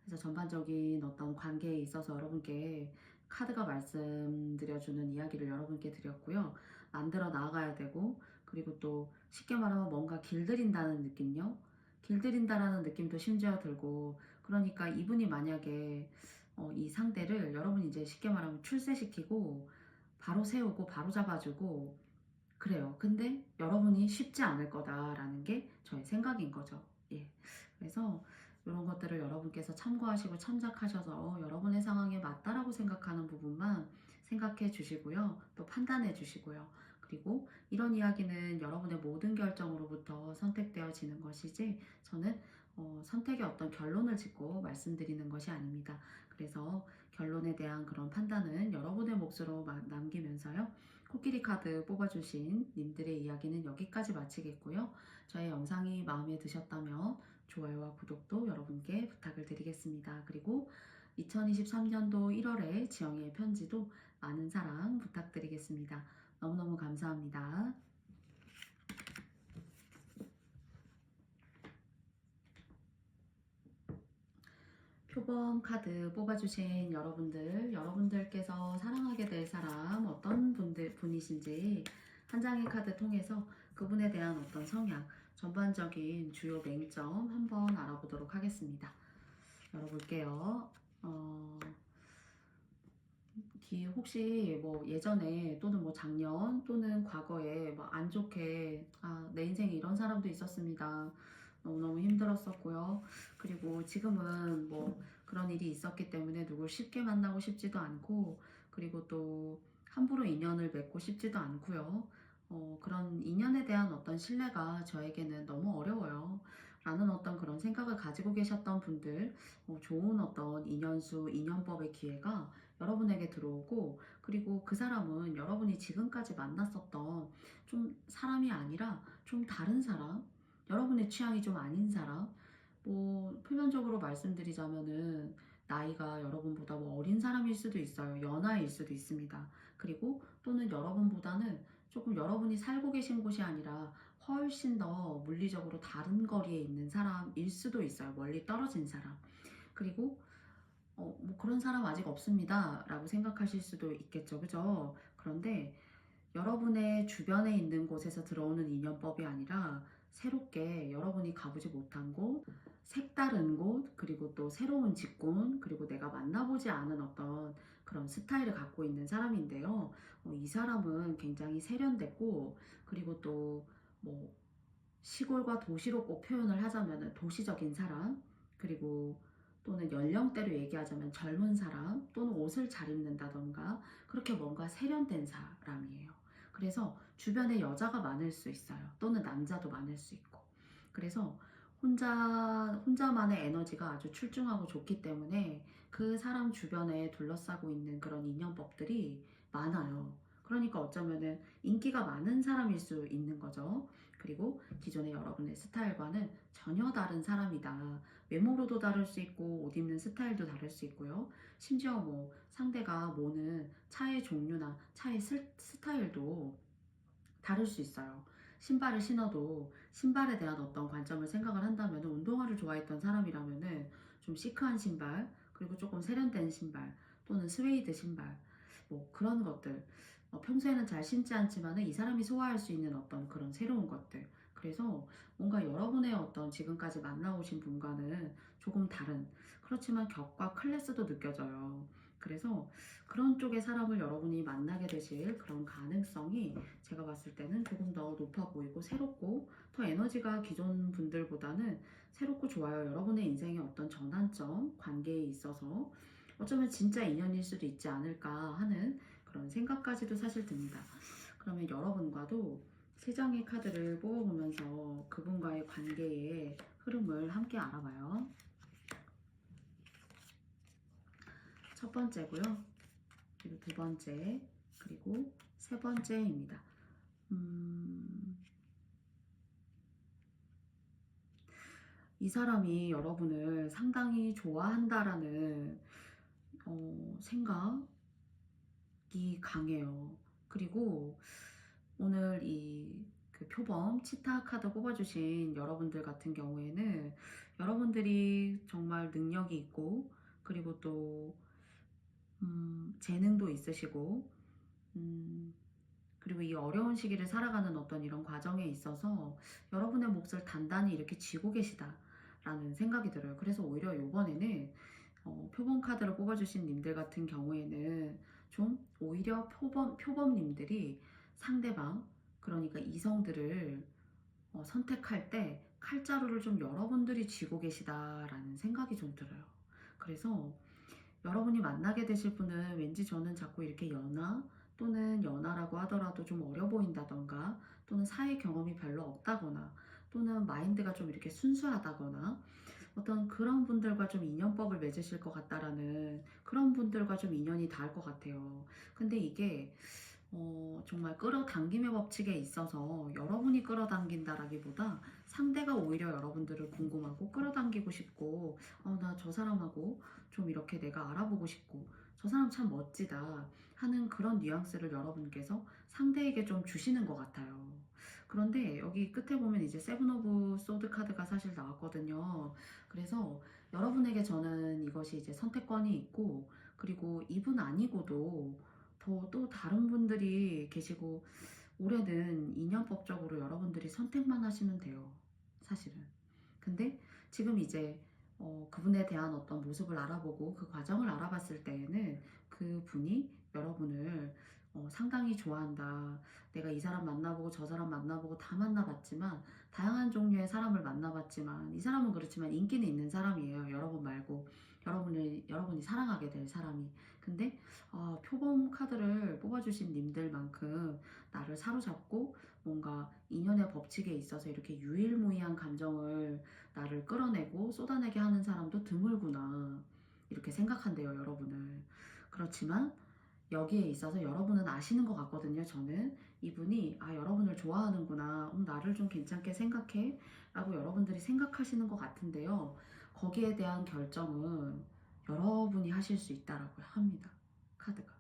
A: 그래서 전반적인 어떤 관계에 있어서 여러분께 카드가 말씀드려주는 이야기를 여러분께 드렸고요. 만들어 나아가야 되고 그리고 또 쉽게 말하면 뭔가 길들인다는 느낌요. 길들인다라는 느낌도 심지어 들고 그러니까 이분이 만약에 이 상대를 여러분이 이제 쉽게 말하면 출세시키고 바로 세우고 바로 잡아주고 그래요. 근데 여러분이 쉽지 않을 거다라는 게 저의 생각인 거죠. 예. 그래서 이런 것들을 여러분께서 참고하시고 참작하셔서 여러분의 상황에 맞다라고 생각하는 부분만 생각해 주시고요. 또 판단해 주시고요. 그리고 이런 이야기는 여러분의 모든 결정으로부터 선택되어지는 것이지 저는 선택의 어떤 결론을 짓고 말씀드리는 것이 아닙니다. 그래서 결론에 대한 그런 판단은 여러분의 몫으로 남기면서요. 코끼리 카드 뽑아주신 님들의 이야기는 여기까지 마치겠고요. 저의 영상이 마음에 드셨다면 좋아요와 구독도 여러분께 부탁을 드리겠습니다. 그리고 2023년도 1월에 지영이의 편지도 많은 사랑 부탁드리겠습니다. 너무너무 감사합니다. 표범 카드 뽑아주신 여러분들께서 사랑하게 될 사람 어떤 분이신지 한 장의 카드 통해서 그분에 대한 어떤 성향, 전반적인 주요 맹점 한번 알아보도록 하겠습니다. 열어볼게요. 혹시 뭐 예전에 또는 뭐 작년 또는 과거에 뭐 안 좋게 내 인생에 이런 사람도 있었습니다. 너무너무 힘들었었고요. 그리고 지금은 뭐 그런 일이 있었기 때문에 누굴 쉽게 만나고 싶지도 않고 그리고 또 함부로 인연을 맺고 싶지도 않고요. 그런 인연에 대한 어떤 신뢰가 저에게는 너무 어려워요. 라는 어떤 그런 생각을 가지고 계셨던 분들, 좋은 어떤 인연수, 인연법의 기회가 여러분에게 들어오고 그리고 그 사람은 여러분이 지금까지 만났었던 좀 사람이 아니라 좀 다른 사람, 여러분의 취향이 좀 아닌 사람, 뭐 표면적으로 말씀드리자면은 나이가 여러분보다 뭐 어린 사람일 수도 있어요. 연하일 수도 있습니다. 그리고 또는 여러분보다는 조금 여러분이 살고 계신 곳이 아니라 훨씬 더 물리적으로 다른 거리에 있는 사람일 수도 있어요. 멀리 떨어진 사람. 그리고 뭐 그런 사람 아직 없습니다. 라고 생각하실 수도 있겠죠. 그죠? 그런데 여러분의 주변에 있는 곳에서 들어오는 인연법이 아니라 새롭게 여러분이 가보지 못한 곳, 색다른 곳, 그리고 또 새로운 직군, 그리고 내가 만나보지 않은 어떤 그런 스타일을 갖고 있는 사람인데요. 이 사람은 굉장히 세련됐고, 그리고 또뭐 시골과 도시로 꼭 표현을 하자면 도시적인 사람, 그리고 또는 연령대로 얘기하자면 젊은 사람, 또는 옷을 잘 입는다던가 그렇게 뭔가 세련된 사람이에요. 그래서 주변에 여자가 많을 수 있어요. 또는 남자도 많을 수 있고. 그래서 혼자만의 에너지가 아주 출중하고 좋기 때문에 그 사람 주변에 둘러싸고 있는 그런 인연법들이 많아요. 그러니까 어쩌면은 인기가 많은 사람일 수 있는 거죠. 그리고 기존의 여러분의 스타일과는 전혀 다른 사람이다. 외모로도 다를 수 있고 옷 입는 스타일도 다를 수 있고요. 심지어 뭐 상대가 모는 차의 종류나 차의 스타일도 다를 수 있어요. 신발을 신어도 신발에 대한 어떤 관점을 생각을 한다면 운동화를 좋아했던 사람이라면 좀 시크한 신발, 그리고 조금 세련된 신발, 또는 스웨이드 신발, 뭐 그런 것들. 평소에는 잘 신지 않지만 이 사람이 소화할 수 있는 어떤 그런 새로운 것들. 그래서 뭔가 여러분의 어떤 지금까지 만나오신 분과는 조금 다른, 그렇지만 격과 클래스도 느껴져요. 그래서 그런 쪽의 사람을 여러분이 만나게 되실 그런 가능성이 제가 봤을 때는 조금 더 높아 보이고 새롭고 더 에너지가 기존 분들보다는 새롭고 좋아요. 여러분의 인생의 어떤 전환점, 관계에 있어서 어쩌면 진짜 인연일 수도 있지 않을까 하는 그런 생각까지도 사실 듭니다. 그러면 여러분과도 세 장의 카드를 뽑아보면서 그분과의 관계의 흐름을 함께 알아봐요. 첫 번째고요. 그리고 두 번째, 그리고 세 번째입니다. 이 사람이 여러분을 상당히 좋아한다라는 생각이 강해요. 그리고 오늘 그 표범 치타 카드 뽑아주신 여러분들 같은 경우에는 여러분들이 정말 능력이 있고, 그리고 또 재능도 있으시고, 그리고 이 어려운 시기를 살아가는 어떤 이런 과정에 있어서 여러분의 몫을 단단히 이렇게 쥐고 계시다라는 생각이 들어요. 그래서 오히려 이번에는 표범 카드를 뽑아주신 님들 같은 경우에는 좀 오히려 표범님들이 상대방, 그러니까 이성들을 선택할 때 칼자루를 좀 여러분들이 쥐고 계시다라는 생각이 좀 들어요. 그래서 여러분이 만나게 되실 분은 왠지 저는 자꾸 이렇게 연하, 또는 연하라고 하더라도 좀 어려 보인다던가, 또는 사회 경험이 별로 없다거나, 또는 마인드가 좀 이렇게 순수하다거나, 어떤 그런 분들과 좀 인연법을 맺으실 것 같다라는, 그런 분들과 좀 인연이 닿을 것 같아요. 근데 이게 정말 끌어당김의 법칙에 있어서 여러분이 끌어당긴다라기보다 상대가 오히려 여러분들을 궁금하고 끌어당기고 싶고, 나 저 사람하고 좀 이렇게 내가 알아보고 싶고, 저 사람 참 멋지다 하는 그런 뉘앙스를 여러분께서 상대에게 좀 주시는 것 같아요. 그런데 여기 끝에 보면 이제 세븐 오브 소드 카드가 사실 나왔거든요. 그래서 여러분에게 저는 이것이 이제 선택권이 있고, 그리고 이분 아니고도 또 다른 분들이 계시고, 올해는 인연법적으로 여러분들이 선택만 하시면 돼요. 사실은. 근데 지금 이제 그분에 대한 어떤 모습을 알아보고 그 과정을 알아봤을 때에는 그분이 여러분을 상당히 좋아한다. 내가 이 사람 만나보고 저 사람 만나보고 다 만나봤지만, 다양한 종류의 사람을 만나봤지만, 이 사람은 그렇지만 인기는 있는 사람이에요. 여러분 말고 여러분이 사랑하게 될 사람이. 근데 표범 카드를 뽑아주신 님들만큼 나를 사로잡고 뭔가 인연의 법칙에 있어서 이렇게 유일무이한 감정을 나를 끌어내고 쏟아내게 하는 사람도 드물구나, 이렇게 생각한대요, 여러분을. 그렇지만 여기에 있어서 여러분은 아시는 것 같거든요. 저는 이분이 여러분을 좋아하는구나, 나를 좀 괜찮게 생각해 라고 여러분들이 생각하시는 것 같은데요, 거기에 대한 결정은 여러분이 하실 수 있다라고 합니다, 카드가.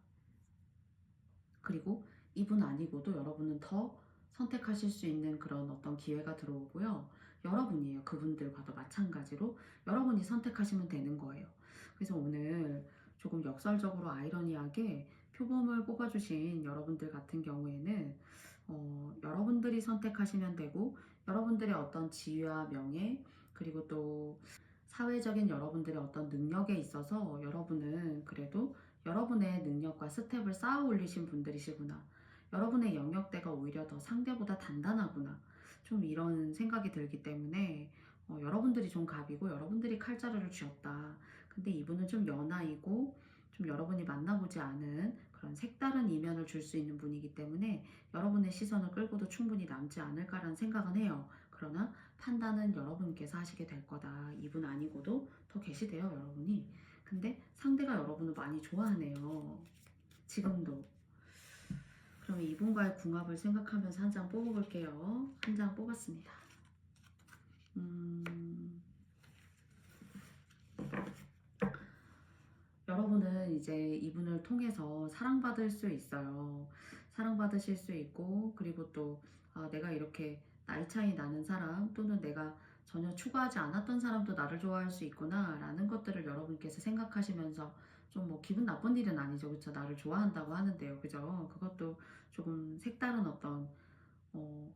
A: 그리고 이분 아니고도 여러분은 더 선택하실 수 있는 그런 어떤 기회가 들어오고요. 여러분이에요. 그분들과도 마찬가지로 여러분이 선택하시면 되는 거예요. 그래서 오늘 조금 역설적으로 아이러니하게 표범을 뽑아주신 여러분들 같은 경우에는 여러분들이 선택하시면 되고, 여러분들의 어떤 지위와 명예, 그리고 또 사회적인 여러분들의 어떤 능력에 있어서 여러분은 그래도 여러분의 능력과 스텝을 쌓아 올리신 분들이시구나. 여러분의 영역대가 오히려 더 상대보다 단단하구나. 좀 이런 생각이 들기 때문에 여러분들이 좀 갑이고 여러분들이 칼자루를 쥐었다. 근데 이분은 좀 연하이고 좀 여러분이 만나보지 않은 그런 색다른 이면을 줄 수 있는 분이기 때문에 여러분의 시선을 끌고도 충분히 남지 않을까라는 생각은 해요. 그러나 판단은 여러분께서 하시게 될 거다. 이분 아니고도 더 계시대요, 여러분이. 근데 상대가 여러분을 많이 좋아하네요. 지금도. 그러면 이분과의 궁합을 생각하면서 한 장 뽑아볼게요. 한 장 뽑았습니다. 여러분은 이제 이분을 통해서 사랑받을 수 있어요. 사랑받으실 수 있고, 그리고 또 내가 이렇게 나이 차이 나는 사람 또는 내가 전혀 추구하지 않았던 사람도 나를 좋아할 수 있구나 라는 것들을 여러분께서 생각하시면서 좀 뭐 기분 나쁜 일은 아니죠. 그쵸? 나를 좋아한다고 하는데요. 그죠? 그것도 조금 색다른 어떤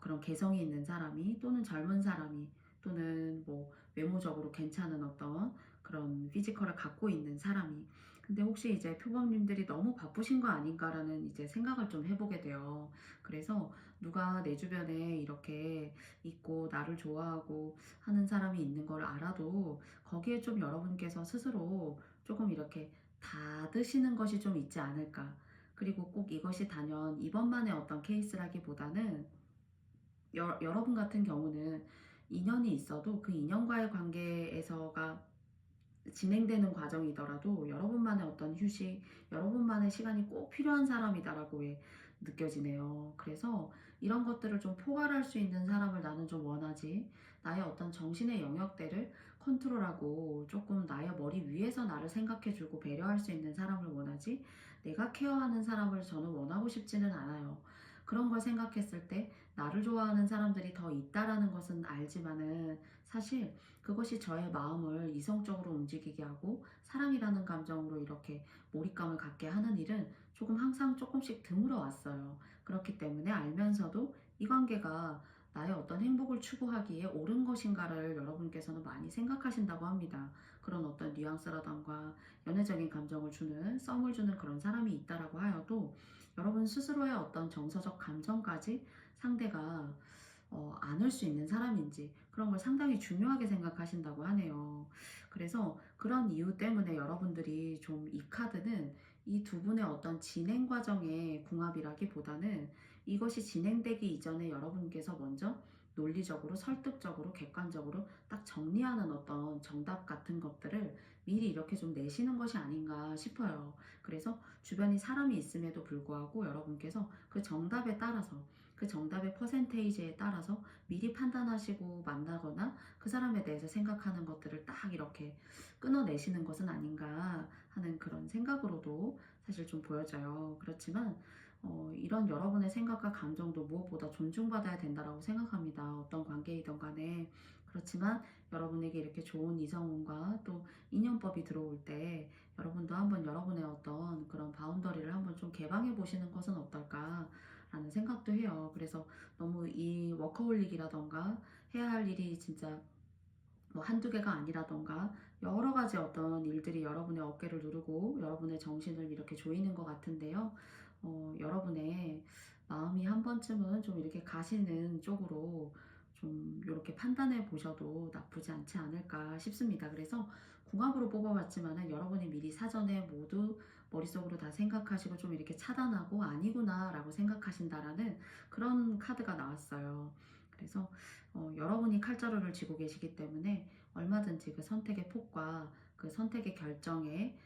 A: 그런 개성이 있는 사람이 또는 젊은 사람이 또는 뭐 외모적으로 괜찮은 어떤 그런 피지컬을 갖고 있는 사람이 근데 혹시 이제 표범님들이 너무 바쁘신 거 아닌가라는 이제 생각을 좀 해보게 돼요. 그래서 누가 내 주변에 이렇게 있고 나를 좋아하고 하는 사람이 있는 걸 알아도 거기에 좀 여러분께서 스스로 조금 이렇게 닫으시는 것이 좀 있지 않을까. 그리고 꼭 이것이 단연 이번만의 어떤 케이스라기보다는 여러분 같은 경우는 인연이 있어도 그 인연과의 관계에서가 진행되는 과정이더라도 여러분만의 어떤 휴식, 여러분만의 시간이 꼭 필요한 사람이다라고 느껴지네요. 그래서 이런 것들을 좀 포괄할 수 있는 사람을 나는 좀 원하지. 나의 어떤 정신의 영역대를 컨트롤하고 조금 나의 머리 위에서 나를 생각해주고 배려할 수 있는 사람을 원하지. 내가 케어하는 사람을 저는 원하고 싶지는 않아요. 그런 걸 생각했을 때 나를 좋아하는 사람들이 더 있다라는 것은 알지만은 사실 그것이 저의 마음을 이성적으로 움직이게 하고 사랑이라는 감정으로 이렇게 몰입감을 갖게 하는 일은 조금 항상 조금씩 드물어 왔어요. 그렇기 때문에 알면서도 이 관계가 나의 어떤 행복을 추구하기에 옳은 것인가를 여러분께서는 많이 생각하신다고 합니다. 그런 어떤 뉘앙스라던가 연애적인 감정을 주는, 썸을 주는 그런 사람이 있다라고 하여도 여러분 스스로의 어떤 정서적 감정까지 상대가 안을 수 있는 사람인지 그런 걸 상당히 중요하게 생각하신다고 하네요. 그래서 그런 이유 때문에 여러분들이 좀 이 카드는 이 두 분의 어떤 진행 과정의 궁합이라기보다는 이것이 진행되기 이전에 여러분께서 먼저 논리적으로, 설득적으로, 객관적으로 딱 정리하는 어떤 정답 같은 것들을 미리 이렇게 좀 내시는 것이 아닌가 싶어요. 그래서 주변에 사람이 있음에도 불구하고 여러분께서 그 정답에 따라서 그 정답의 퍼센테이지에 따라서 미리 판단하시고 만나거나 그 사람에 대해서 생각하는 것들을 딱 이렇게 끊어내시는 것은 아닌가 하는 그런 생각으로도 사실 좀 보여져요. 그렇지만 이런 여러분의 생각과 감정도 무엇보다 존중받아야 된다라고 생각합니다. 어떤 관계이든 간에. 그렇지만 여러분에게 이렇게 좋은 이성운과 또 인연법이 들어올 때 여러분도 한번 여러분의 어떤 그런 바운더리를 한번 좀 개방해 보시는 것은 어떨까 라는 생각도 해요. 그래서 너무 이 워커홀릭이라던가 해야 할 일이 진짜 뭐 한두 개가 아니라던가 여러 가지 어떤 일들이 여러분의 어깨를 누르고 여러분의 정신을 이렇게 조이는 것 같은데요. 여러분의 마음이 한 번쯤은 좀 이렇게 가시는 쪽으로 좀 이렇게 판단해 보셔도 나쁘지 않지 않을까 싶습니다. 그래서 궁합으로 뽑아봤지만은 여러분이 미리 사전에 모두 머릿속으로 다 생각하시고 좀 이렇게 차단하고 아니구나 라고 생각하신다라는 그런 카드가 나왔어요. 그래서 여러분이 칼자루를 쥐고 계시기 때문에 얼마든지 그 선택의 폭과 그 선택의 결정의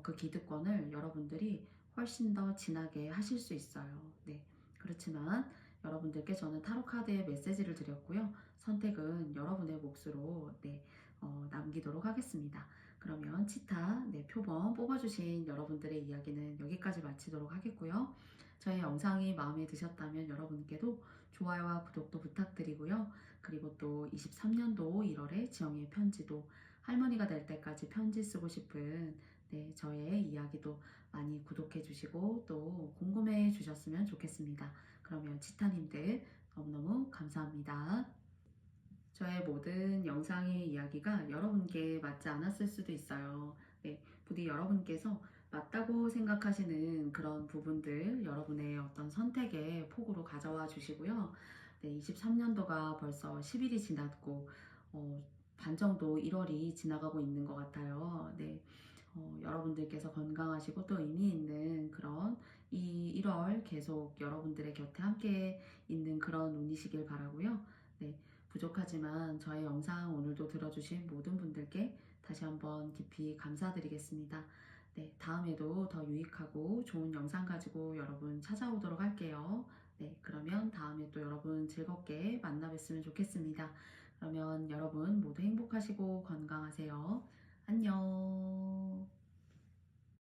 A: 그 기득권을 여러분들이 훨씬 더 진하게 하실 수 있어요. 네. 그렇지만 여러분들께 저는 타로 카드의 메시지를 드렸고요. 선택은 여러분의 몫으로 네, 남기도록 하겠습니다. 그러면 치타, 네, 표범 뽑아주신 여러분들의 이야기는 여기까지 마치도록 하겠고요. 저의 영상이 마음에 드셨다면 여러분께도 좋아요와 구독도 부탁드리고요. 그리고 또 23년도 1월에 지영이의 편지도 할머니가 될 때까지 편지 쓰고 싶은 네, 저의 이야기도 많이 구독해 주시고 또 궁금해 주셨으면 좋겠습니다. 그러면 치타님들 너무너무 감사합니다. 저의 모든 영상의 이야기가 여러분께 맞지 않았을 수도 있어요. 네, 부디 여러분께서 맞다고 생각하시는 그런 부분들 여러분의 어떤 선택의 폭으로 가져와 주시고요. 네, 23년도가 벌써 10일이 지났고 반 정도 1월이 지나가고 있는 것 같아요. 네, 여러분들께서 건강하시고 또 의미 있는 그런 이 1월 계속 여러분들의 곁에 함께 있는 그런 운이시길 바라고요. 네, 부족하지만 저의 영상 오늘도 들어주신 모든 분들께 다시 한번 깊이 감사드리겠습니다. 네, 다음에도 더 유익하고 좋은 영상 가지고 여러분 찾아오도록 할게요. 네, 그러면 다음에 또 여러분 즐겁게 만나 뵀으면 좋겠습니다. 그러면 여러분 모두 행복하시고 건강하세요. 안녕.